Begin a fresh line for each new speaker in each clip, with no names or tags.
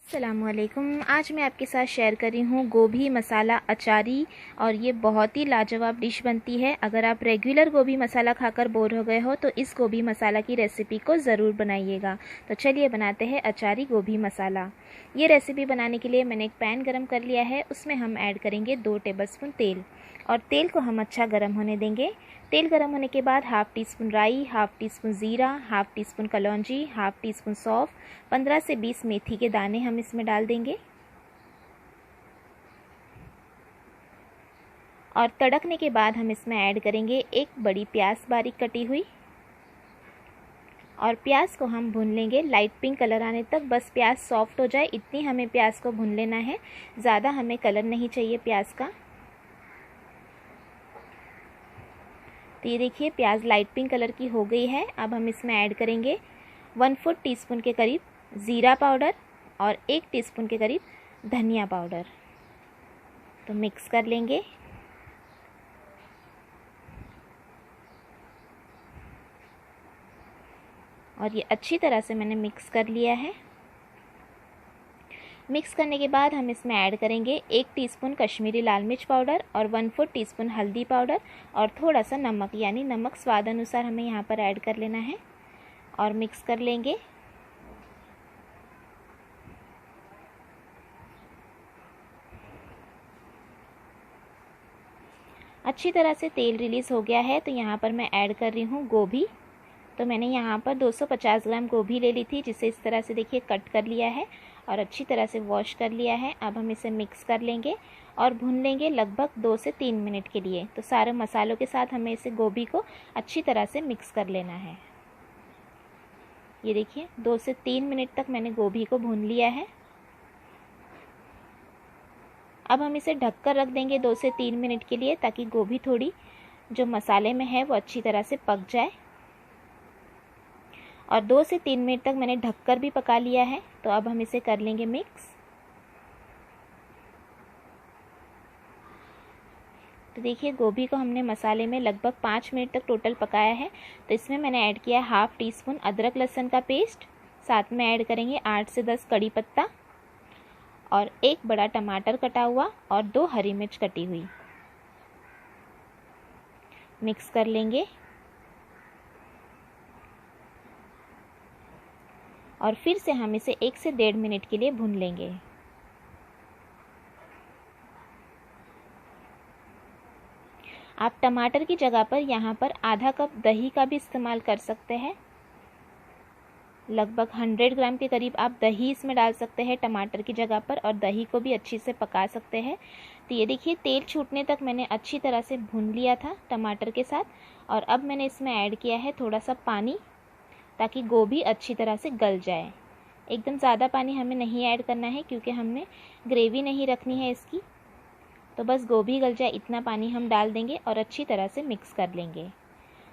अस्सलामुअलैकुम। आज मैं आपके साथ शेयर कर रही हूँ गोभी मसाला अचारी, और ये बहुत ही लाजवाब डिश बनती है। अगर आप रेगुलर गोभी मसाला खाकर बोर हो गए हो तो इस गोभी मसाला की रेसिपी को ज़रूर बनाइएगा। तो चलिए बनाते हैं अचारी गोभी मसाला। ये रेसिपी बनाने के लिए मैंने एक पैन गरम कर लिया है, उसमें हम ऐड करेंगे 2 टेबलस्पून तेल, और तेल को हम अच्छा गरम होने देंगे। तेल गरम होने के बाद हाफ़ टी स्पून राई, हाफ़ टी स्पून ज़ीरा, हाफ़ टी स्पून कलौंजी, हाफ़ टी स्पून सौंफ, 15 से 20 मेथी के दाने हम इसमें डाल देंगे। और तड़कने के बाद हम इसमें ऐड करेंगे एक बड़ी प्याज बारीक कटी हुई, और प्याज को हम भून लेंगे लाइट पिंक कलर आने तक। बस प्याज सॉफ्ट हो जाए इतनी हमें प्याज को भून लेना है, ज़्यादा हमें कलर नहीं चाहिए प्याज का। तो ये देखिए प्याज लाइट पिंक कलर की हो गई है। अब हम इसमें ऐड करेंगे 1/4 टीस्पून के करीब ज़ीरा पाउडर और 1 टीस्पून के करीब धनिया पाउडर। तो मिक्स कर लेंगे। और ये अच्छी तरह से मैंने मिक्स कर लिया है। मिक्स करने के बाद हम इसमें ऐड करेंगे 1 टीस्पून कश्मीरी लाल मिर्च पाउडर और 1/4 टीस्पून हल्दी पाउडर और थोड़ा सा नमक, यानी नमक स्वाद अनुसार हमें यहाँ पर ऐड कर लेना है, और मिक्स कर लेंगे। अच्छी तरह से तेल रिलीज़ हो गया है, तो यहाँ पर मैं ऐड कर रही हूँ गोभी। तो मैंने यहाँ पर 250 ग्राम गोभी ले ली थी, जिसे इस तरह से देखिए कट कर लिया है और अच्छी तरह से वॉश कर लिया है। अब हम इसे मिक्स कर लेंगे और भून लेंगे लगभग 2 से 3 मिनट के लिए। तो सारे मसालों के साथ हमें इसे गोभी को अच्छी तरह से मिक्स कर लेना है। ये देखिए 2 से 3 मिनट तक मैंने गोभी को भून लिया है। अब हम इसे ढककर रख देंगे 2 से 3 मिनट के लिए, ताकि गोभी थोड़ी जो मसाले में है वो अच्छी तरह से पक जाए। और 2 से 3 मिनट तक मैंने ढककर भी पका लिया है। तो अब हम इसे कर लेंगे मिक्स। तो देखिए गोभी को हमने मसाले में लगभग 5 मिनट तक टोटल पकाया है। तो इसमें मैंने ऐड किया हाफ़ टी स्पून अदरक लहसुन का पेस्ट, साथ में ऐड करेंगे 8 से 10 कड़ी पत्ता और 1 बड़ा टमाटर कटा हुआ और 2 हरी मिर्च कटी हुई। मिक्स कर लेंगे और फिर से हम इसे 1 से 1.5 मिनट के लिए भून लेंगे। आप टमाटर की जगह पर यहाँ पर आधा कप दही का भी इस्तेमाल कर सकते हैं। लगभग 100 ग्राम के करीब आप दही इसमें डाल सकते हैं टमाटर की जगह पर, और दही को भी अच्छी से पका सकते हैं। तो ये देखिए तेल छूटने तक मैंने अच्छी तरह से भून लिया था टमाटर के साथ। और अब मैंने इसमें ऐड किया है थोड़ा सा पानी, ताकि गोभी अच्छी तरह से गल जाए। एकदम ज़्यादा पानी हमें नहीं ऐड करना है, क्योंकि हमने ग्रेवी नहीं रखनी है इसकी। तो बस गोभी गल जाए इतना पानी हम डाल देंगे और अच्छी तरह से मिक्स कर लेंगे।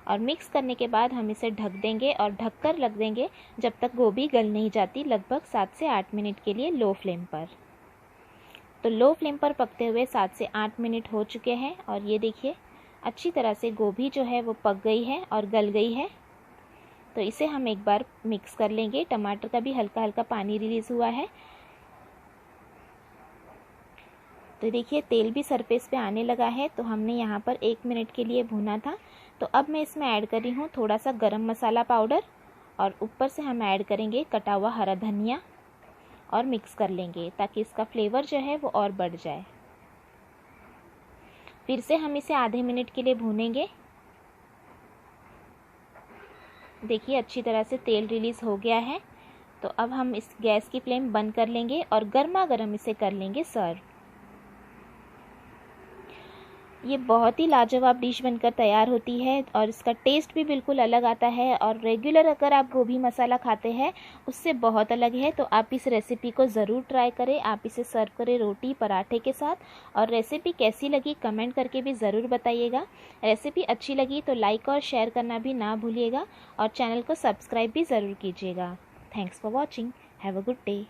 और मिक्स करने के बाद हम इसे ढक देंगे और ढककर रख देंगे जब तक गोभी गल नहीं जाती, लगभग 7 से 8 मिनट के लिए लो फ्लेम पर। तो लो फ्लेम पर पकते हुए 7 से 8 मिनट हो चुके हैं, और ये देखिए अच्छी तरह से गोभी जो है वो पक गई है और गल गई है। तो इसे हम एक बार मिक्स कर लेंगे। टमाटर का भी हल्का हल्का पानी रिलीज़ हुआ है। तो देखिए तेल भी सरफेस पे आने लगा है। तो हमने यहाँ पर 1 मिनट के लिए भुना था। तो अब मैं इसमें ऐड कर रही हूँ थोड़ा सा गरम मसाला पाउडर, और ऊपर से हम ऐड करेंगे कटा हुआ हरा धनिया, और मिक्स कर लेंगे ताकि इसका फ्लेवर जो है वो और बढ़ जाए। फिर से हम इसे आधे मिनट के लिए भूनेंगे। देखिए अच्छी तरह से तेल रिलीज़ हो गया है। तो अब हम इस गैस की फ्लेम बंद कर लेंगे और गर्मा गर्म इसे कर लेंगे सर्व। ये बहुत ही लाजवाब डिश बनकर तैयार होती है, और इसका टेस्ट भी बिल्कुल अलग आता है, और रेगुलर अगर आप गोभी मसाला खाते हैं उससे बहुत अलग है। तो आप इस रेसिपी को ज़रूर ट्राई करें। आप इसे सर्व करें रोटी पराठे के साथ। और रेसिपी कैसी लगी कमेंट करके भी ज़रूर बताइएगा। रेसिपी अच्छी लगी तो लाइक और शेयर करना भी ना भूलिएगा, और चैनल को सब्सक्राइब भी ज़रूर कीजिएगा। Thanks for watching. Have a good day.